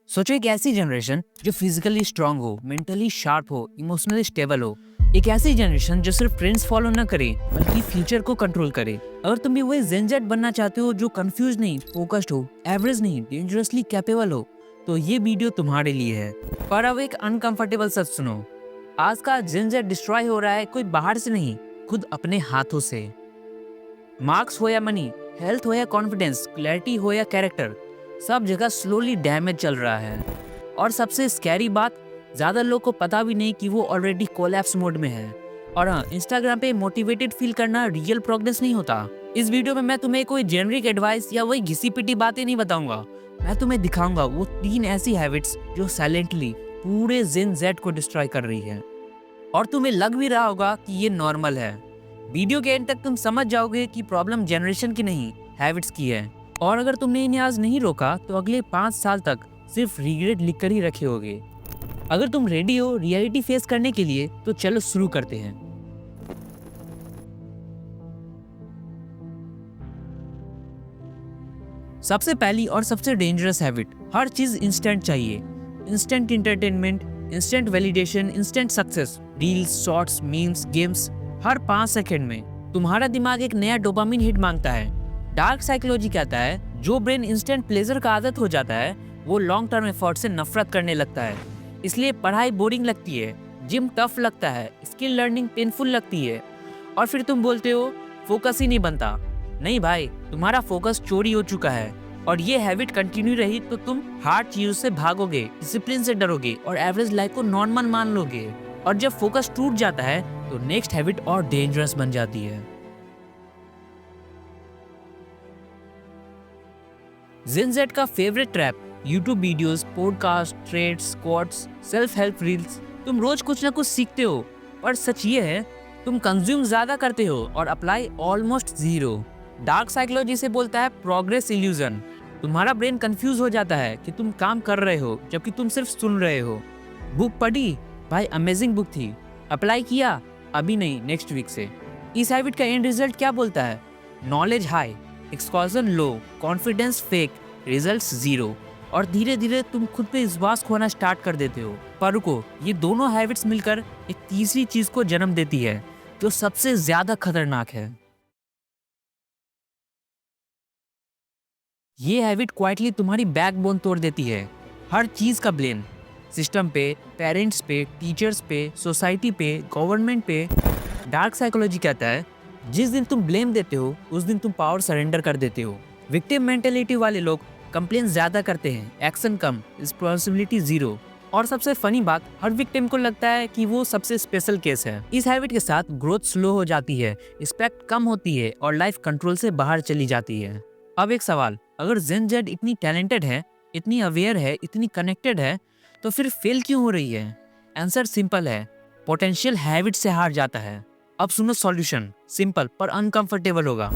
सोचो एक ऐसी जनरेशन जो फिजिकली स्ट्रांग हो, मेंटली शार्प हो, इमोशनली स्टेबल हो। एक ऐसी जनरेशन जो सिर्फ ट्रेंड्स फॉलो न करे बल्कि फ्यूचर को कंट्रोल करे। अगर तुम भी वही जेन जेड बनना चाहते हो जो कंफ्यूज नहीं, फोकस्ड हो, एवरेज नहीं, डेंजरसली कैपेबल हो, तो ये वीडियो तुम्हारे लिए है। पर अब एक अनकंफर्टेबल सच सुनो, आज का जेन जेड डिस्ट्रॉय हो रहा है कोई बाहर से नहीं, खुद अपने हाथों से। मार्क्स हो या मनी, हेल्थ हो या कॉन्फिडेंस, क्लैरिटी हो या कैरेक्टर, सब जगह स्लोली डैमेज चल रहा है। और सबसे स्कैरी बात, ज्यादा लोग को पता भी नहीं कि वो ऑलरेडी कोलैप्स मोड में है। और हाँ, इंस्टाग्राम पे मोटिवेटेड फील करना रियल प्रोग्रेस नहीं होता। इस वीडियो में मैं तुम्हें कोई जेनरिक एडवाइस या वही घिसी पिटी बातें नहीं बताऊंगा। मैं तुम्हें दिखाऊंगा वो 3 ऐसी हैबिट्स जो साइलेंटली पूरे जेन जेड को डिस्ट्रॉय कर रही है। और तुम्हें लग भी रहा होगा कि ये नॉर्मल है। वीडियो के एंड तक तुम समझ जाओगे कि प्रॉब्लम जनरेशन की नहीं, हैबिट्स की है। और अगर तुमने इन्हें आज नहीं रोका तो अगले 5 साल तक सिर्फ रिग्रेट लिख कर ही रखे होगे। अगर तुम रेडी हो रियलिटी फेस करने के लिए तो चलो शुरू करते हैं। सबसे पहली और सबसे डेंजरस हैबिट, हर चीज इंस्टेंट चाहिए। Instant entertainment, instant validation, instant success, reels, shorts, memes, games, हर 5 सेकंड में तुम्हारा दिमाग एक नया डोपामिन हिट मांगता है। डार्क साइकोलॉजी कहता है जो ब्रेन इंस्टेंट प्लेजर का आदत हो जाता है वो लॉन्ग टर्म एफर्ट से नफरत करने लगता है। इसलिए पढ़ाई बोरिंग लगती है, जिम टफ लगता है, स्किल लर्निंग पेनफुल लगती है, और फिर तुम बोलते हो फोकस ही नहीं बनता। नहीं भाई, तुम्हारा फोकस चोरी हो चुका है। और ये हैबिट कंटिन्यू रही तो तुम हार्ड चीजों से भागोगे, डिसिप्लिन से डरोगे और एवरेज लाइफ को नॉर्मल मान लोगे। और जब फोकस टूट जाता है तो नेक्स्ट हैबिट और डेंजरस बन जाती है। जेन जेड का favourite trap, YouTube videos, podcast, trends, quotes, self help reels. तुम रोज कुछ ना कुछ सीखते हो, पर सच ये है तुम कंज्यूम ज्यादा करते हो और apply almost zero. Dark psychology से बोलता है प्रोग्रेस इल्यूजन। तुम्हारा ब्रेन कंफ्यूज हो जाता है कि तुम काम कर रहे हो जबकि तुम सिर्फ सुन रहे हो। बुक पढ़ी भाई, अमेजिंग बुक थी। अप्लाई किया, अभी नहीं, नेक्स्ट वीक से। इस हैबिट का एंड रिजल्ट क्या बोलता है? नॉलेज हाई, एक्सकॉशन लो, कॉन्फिडेंस फेक, रिजल्ट्स जीरो। और धीरे धीरे तुम खुद पे विश्वास खोना स्टार्ट कर देते हो। पर रुको, ये दोनों हैबिट्स मिलकर एक तीसरी चीज को जन्म देती है जो सबसे ज्यादा खतरनाक है। ये हैबिट क्वाइटली तुम्हारी बैकबोन तोड़ देती है। हर चीज का ब्लेम सिस्टम पे, पेरेंट्स पे, टीचर्स पे, सोसाइटी पे, गवर्नमेंट पे। डार्क साइकोलॉजी कहता है जिस दिन तुम ब्लेम देते हो उस दिन तुम पावर सरेंडर कर देते हो। विक्टिम मेंटेलिटी वाले लोग कंप्लेन ज्यादा करते हैं, एक्शन कम, रिस्पॉन्सिबिलिटी जीरो। और सबसे फनी बात, हर विक्टिम को लगता है कि वो सबसे स्पेशल केस है। इस हैबिट के साथ ग्रोथ स्लो हो जाती है, रिस्पेक्ट कम होती है और लाइफ कंट्रोल से बाहर चली जाती है। अब एक सवाल, अगर जेन जेड इतनी टैलेंटेड है, इतनी अवेयर है, इतनी कनेक्टेड है, तो फिर फेल क्यों हो रही है? आंसर सिंपल है, पोटेंशियल हैबिट से हार जाता है। अब सुनो सॉल्यूशन, सिंपल पर अनकंफर्टेबल होगा।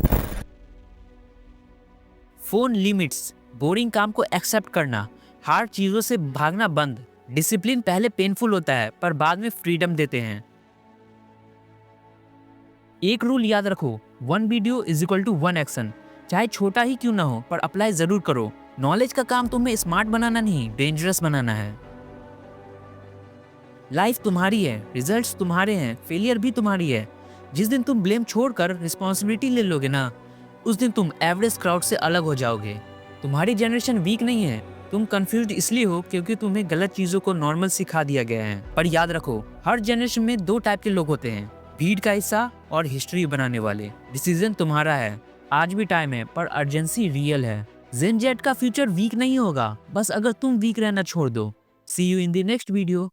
फोन लिमिट्स, बोरिंग काम को एक्सेप्ट करना, हार्ड चीजों से भागना बंद। डिसिप्लिन पहले पेनफुल होता है पर बाद में फ्रीडम देते हैं। एक रूल याद रखो, 1 video is equal to 1 action. चाहे छोटा ही क्यों ना हो पर अप्लाई जरूर करो। नॉलेज का काम तुम्हें स्मार्ट बनाना नहीं, डेंजरस बनाना है। लाइफ तुम्हारी है, रिजल्ट्स तुम्हारे हैं, फेलियर भी तुम्हारी है। जिस दिन तुम ब्लेम छोड़कर रिस्पॉन्सिबिलिटी ले लोगे ना, उस दिन तुम एवरेज क्राउड से अलग हो जाओगे। तुम्हारी जनरेशन वीक नहीं है, तुम कंफ्यूज्ड इसलिए हो क्योंकि तुम्हें गलत चीजों को नॉर्मल सिखा दिया गया है। पर याद रखो, हर जनरेशन में 2 टाइप के लोग होते हैं, भीड़ का हिस्सा और हिस्ट्री बनाने वाले। डिसीजन तुम्हारा है, आज भी टाइम है पर अर्जेंसी रियल है। जेन जेड का फ्यूचर वीक नहीं होगा, बस अगर तुम वीक रहना छोड़ दो। See you in the next video.